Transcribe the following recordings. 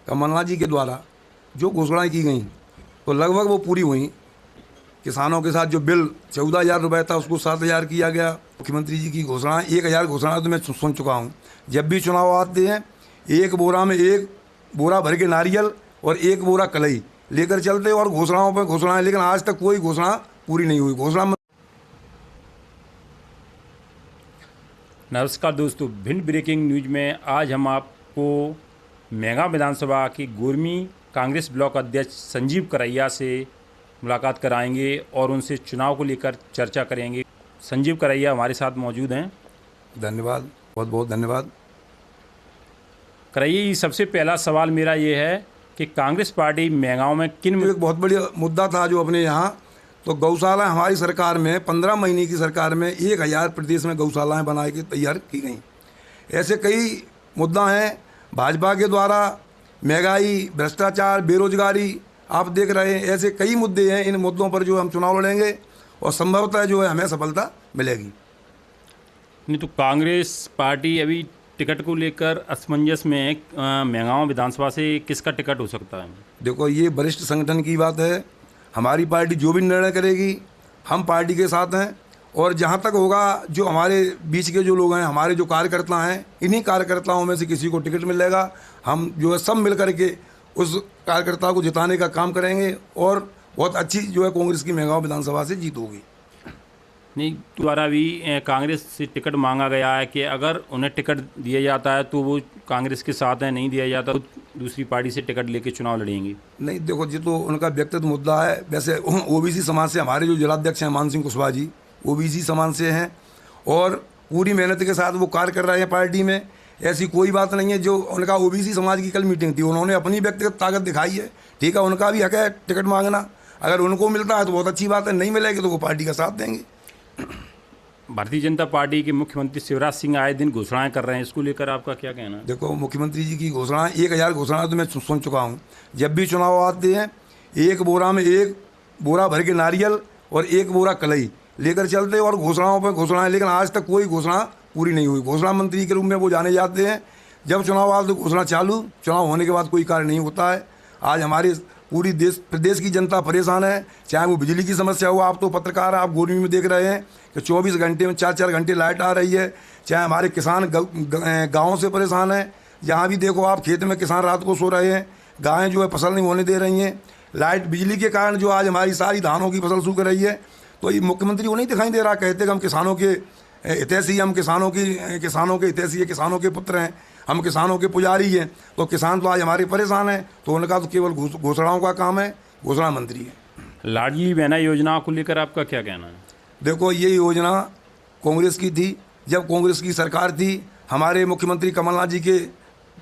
कमलनाथ जी के द्वारा जो घोषणाएं की गई तो लगभग वो पूरी हुई। किसानों के साथ जो बिल 14,000 रुपये था उसको 7,000 किया गया। मुख्यमंत्री जी की घोषणा 1,000 घोषणा तो मैं सुन चुका हूँ। जब भी चुनाव आते हैं एक बोरा में एक बोरा भर के नारियल और एक बोरा कलई लेकर चलते और घोषणाओं पर घोषणाएं, लेकिन आज तक कोई घोषणा पूरी नहीं हुई। नमस्कार दोस्तों, भिंड ब्रेकिंग न्यूज में आज हम आपको मेगा विधानसभा की गोरमी कांग्रेस ब्लॉक अध्यक्ष संजीव करैया से मुलाकात कराएंगे और उनसे चुनाव को लेकर चर्चा करेंगे। संजीव करैया हमारे साथ मौजूद हैं। धन्यवाद, बहुत बहुत धन्यवाद। करैया, सबसे पहला सवाल मेरा ये है कि कांग्रेस पार्टी मेगांव में किन एक बहुत बड़ी मुद्दा था जो अपने यहाँ तो गौशाला हमारी सरकार में 15 महीने की सरकार में 1,000 प्रदेश में गौशालाएँ बना के तैयार की गई। ऐसे कई मुद्दा हैं भाजपा के द्वारा, महंगाई, भ्रष्टाचार, बेरोजगारी आप देख रहे हैं। ऐसे कई मुद्दे हैं, इन मुद्दों पर जो हम चुनाव लड़ेंगे और संभवतः जो है हमें सफलता मिलेगी। नहीं तो कांग्रेस पार्टी अभी टिकट को लेकर असमंजस में है। मेगांव विधानसभा से किसका टिकट हो सकता है? देखो, ये वरिष्ठ संगठन की बात है। हमारी पार्टी जो भी निर्णय करेगी हम पार्टी के साथ हैं, और जहाँ तक होगा जो हमारे बीच के जो लोग हैं, हमारे जो कार्यकर्ता हैं, इन्हीं कार्यकर्ताओं में से किसी को टिकट मिलेगा। हम जो है सब मिल करके उस कार्यकर्ता को जिताने का काम करेंगे और बहुत अच्छी जो है कांग्रेस की मेगांव विधानसभा से जीत होगी। नहीं, द्वारा भी कांग्रेस से टिकट मांगा गया है कि अगर उन्हें टिकट दिया जाता है तो वो कांग्रेस के साथ है, नहीं दिया जाता तो दूसरी पार्टी से टिकट लेके चुनाव लड़ेंगे। नहीं, देखो जी, तो उनका व्यक्तिगत मुद्दा है। वैसे ओबीसी समाज से हमारे जो जिलाध्यक्ष हैं मान सिंह कुशवाहा जी, ओबीसी समाज से हैं और पूरी मेहनत के साथ वो कार्य कर रहे हैं पार्टी में। ऐसी कोई बात नहीं है। जो उनका ओबीसी समाज की कल मीटिंग थी, उन्होंने अपनी व्यक्तिगत ताकत दिखाई है। ठीक है, उनका भी हक है टिकट मांगना। अगर उनको मिलता है तो बहुत अच्छी बात है, नहीं मिलेगी तो वो पार्टी का साथ देंगे। भारतीय जनता पार्टी के मुख्यमंत्री शिवराज सिंह आए दिन घोषणाएं कर रहे हैं, इसको लेकर आपका क्या कहना है? देखो, मुख्यमंत्री जी की घोषणाएं 1,000 घोषणा तो मैं सुन चुका हूँ। जब भी चुनाव आते हैं एक बोरा में एक बोरा भर के नारियल और एक बोरा कलई लेकर चलते और घोषणाओं पर घोषणाएं, लेकिन आज तक कोई घोषणा पूरी नहीं हुई। घोषणा मंत्री के रूप में वो जाने जाते हैं। जब चुनाव आते तो घोषणा चालू, चुनाव होने के बाद कोई कार्य नहीं होता है। आज हमारे पूरी प्रदेश की जनता परेशान है, चाहे वो बिजली की समस्या हो। आप तो पत्रकार, आप गोरमी में देख रहे हैं कि 24 घंटे में 4-4 घंटे लाइट आ रही है। चाहे हमारे किसान गाँव से परेशान हैं, जहाँ भी देखो आप खेत में किसान रात को सो रहे हैं, गायें जो है फसल नहीं होने दे रही हैं। लाइट बिजली के कारण जो आज हमारी सारी धानों की फसल सूख रही है। तो ये मुख्यमंत्री को नहीं दिखाई दे रहा, कहते कि हम किसानों के हितैषी, हम किसानों के हितैषी, किसानों के पुत्र हैं, हम किसानों के पुजारी हैं। तो किसान तो आज हमारे परेशान हैं, तो उनका तो केवल घोषणाओं का काम है, घोषणा मंत्री है। लाडली बहना योजना को लेकर आपका क्या कहना है? देखो, ये योजना कांग्रेस की थी। जब कांग्रेस की सरकार थी, हमारे मुख्यमंत्री कमलनाथ जी के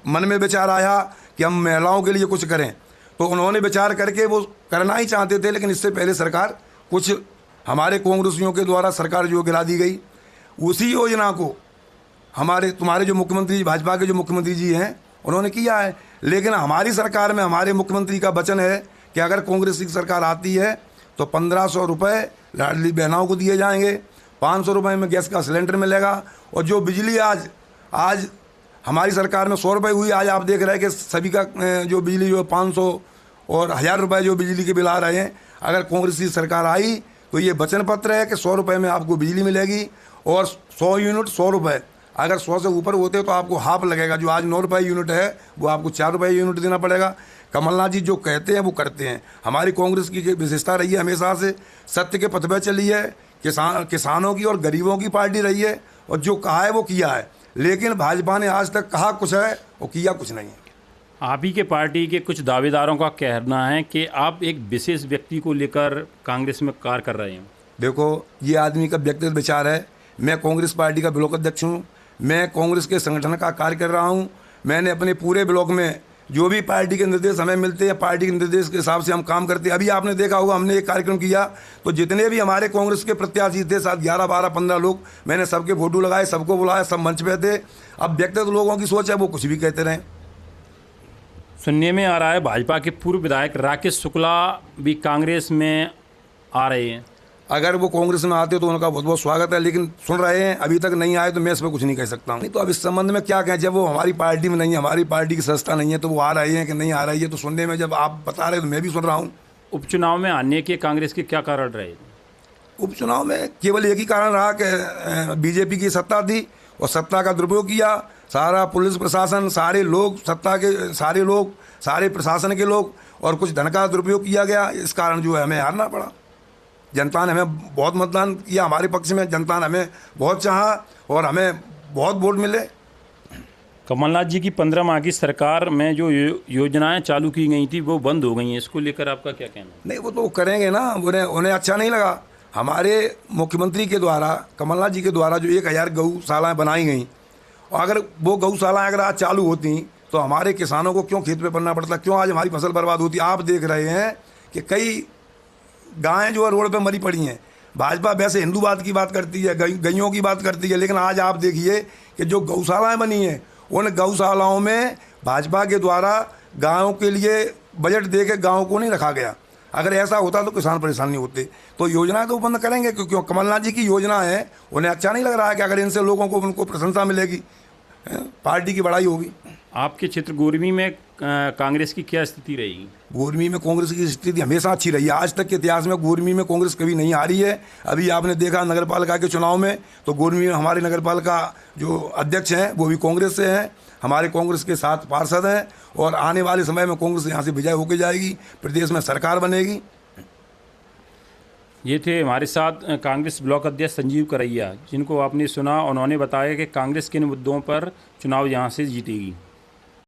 मन में विचार आया कि हम महिलाओं के लिए कुछ करें, तो उन्होंने विचार करके वो करना ही चाहते थे। लेकिन इससे पहले सरकार कुछ हमारे कांग्रेसियों के द्वारा सरकार जो गिरा दी गई, उसी योजना को तुम्हारे जो मुख्यमंत्री, भाजपा के जो मुख्यमंत्री जी हैं, उन्होंने किया है। लेकिन हमारी सरकार में हमारे मुख्यमंत्री का वचन है कि अगर कांग्रेस की सरकार आती है तो 1,500 रुपये लाडली बहनाओं को दिए जाएंगे, 500 रुपये में गैस का सिलेंडर मिलेगा। और जो बिजली आज हमारी सरकार में 100 रुपये हुई, आज आप देख रहे हैं कि सभी का जो बिजली जो 500 और 1,000 रुपये जो बिजली के बिल आ रहे हैं। अगर कांग्रेस की सरकार आई तो ये वचन पत्र है कि 100 रुपये में आपको बिजली मिलेगी और 100 यूनिट 100 रुपये, अगर 100 से ऊपर होते तो आपको हाफ लगेगा। जो आज 9 रुपये यूनिट है वो आपको 4 रुपये यूनिट देना पड़ेगा। कमलनाथ जी जो कहते हैं वो करते हैं। हमारी कांग्रेस की विशेषता रही है, हमेशा से सत्य के पथ पर चली है, किसानों की और गरीबों की पार्टी रही है, और जो कहा है वो किया है। लेकिन भाजपा ने आज तक कहा कुछ है और किया कुछ नहीं है। आप ही के पार्टी के कुछ दावेदारों का कहना है कि आप एक विशेष व्यक्ति को लेकर कांग्रेस में कार्य कर रहे हैं। देखो, ये आदमी का व्यक्तिगत विचार है। मैं कांग्रेस पार्टी का ब्लॉक अध्यक्ष हूँ, मैं कांग्रेस के संगठन का कार्य कर रहा हूँ। मैंने अपने पूरे ब्लॉक में जो भी पार्टी के निर्देश हमें मिलते हैं, पार्टी के निर्देश के हिसाब से हम काम करते हैं। अभी आपने देखा होगा, हमने एक कार्यक्रम किया तो जितने भी हमारे कांग्रेस के प्रत्याशी थे, साथ 11, 12, 15 लोग, मैंने सबके फोटो लगाए, सबको बुलाया, सब मंच पे थे। अब व्यक्तिगत लोगों की सोच है, वो कुछ भी कहते रहें। सुनने में आ रहा है भाजपा के पूर्व विधायक राकेश शुक्ला भी कांग्रेस में आ रहे हैं। अगर वो कांग्रेस में आते तो उनका बहुत बहुत स्वागत है, लेकिन सुन रहे हैं, अभी तक नहीं आए तो मैं इस पर कुछ नहीं कह सकता हूँ। नहीं तो अब इस संबंध में क्या कहें, जब वो हमारी पार्टी में नहीं है, हमारी पार्टी की संस्था नहीं है, तो वो आ रही है कि नहीं आ रही है, तो सुनने में जब आप बता रहे हैं तो मैं भी सुन रहा हूँ। उपचुनाव में आने के कांग्रेस के क्या कारण रहे? उपचुनाव में केवल एक ही कारण रहा कि बीजेपी की सत्ता थी और सत्ता का दुरुपयोग किया। सारा पुलिस प्रशासन, सारे लोग, सत्ता के सारे लोग, सारे प्रशासन के लोग, और कुछ धन का दुरुपयोग किया गया। इस कारण जो है हमें हारना पड़ा। जनता ने हमें बहुत मतदान किया, हमारे पक्ष में जनता ने हमें बहुत चाहा और हमें बहुत वोट मिले। कमलनाथ जी की 15 माह की सरकार में जो योजनाएं चालू की गई थी वो बंद हो गई हैं, इसको लेकर आपका क्या कहना है? नहीं, वो तो करेंगे ना, उन्हें अच्छा नहीं लगा। हमारे मुख्यमंत्री के द्वारा, कमलनाथ जी के द्वारा जो 1000 गौशालाएँ बनाई गई, और अगर वो गौशालाएँ अगर आज चालू होती तो हमारे किसानों को क्यों खेत पे पड़ना पड़ता, क्यों आज हमारी फसल बर्बाद होती। आप देख रहे हैं कि कई गायें जो है रोड पे मरी पड़ी हैं। भाजपा वैसे हिंदूवाद की बात करती है, गैयों की बात करती है, लेकिन आज आप देखिए कि जो गौशालाएँ बनी हैं, उन गौशालाओं में भाजपा के द्वारा गायों के लिए बजट दे के गायों को नहीं रखा गया। अगर ऐसा होता तो किसान परेशान नहीं होते। तो योजना तो बंद करेंगे, क्योंकि कमलनाथ जी की योजना है, उन्हें अच्छा नहीं लग रहा है कि अगर इनसे लोगों को उनको प्रशंसा मिलेगी, पार्टी की बड़ाई होगी। आपके क्षेत्र गोरमी में कांग्रेस की क्या स्थिति रहेगी? गोरमी में कांग्रेस की स्थिति हमेशा अच्छी रही है। आज तक के इतिहास में गोरमी में कांग्रेस कभी नहीं हारी है। अभी आपने देखा नगर पालिका के चुनाव में, तो गोरमी में हमारे नगर पालिका जो अध्यक्ष हैं वो भी कांग्रेस से हैं, हमारे कांग्रेस के 7 पार्षद हैं, और आने वाले समय में कांग्रेस यहाँ से विजय होकर जाएगी, प्रदेश में सरकार बनेगी। ये थे हमारे साथ कांग्रेस ब्लॉक अध्यक्ष संजीव करैया, जिनको आपने सुना। उन्होंने बताया कि कांग्रेस किन मुद्दों पर चुनाव यहाँ से जीतेगी।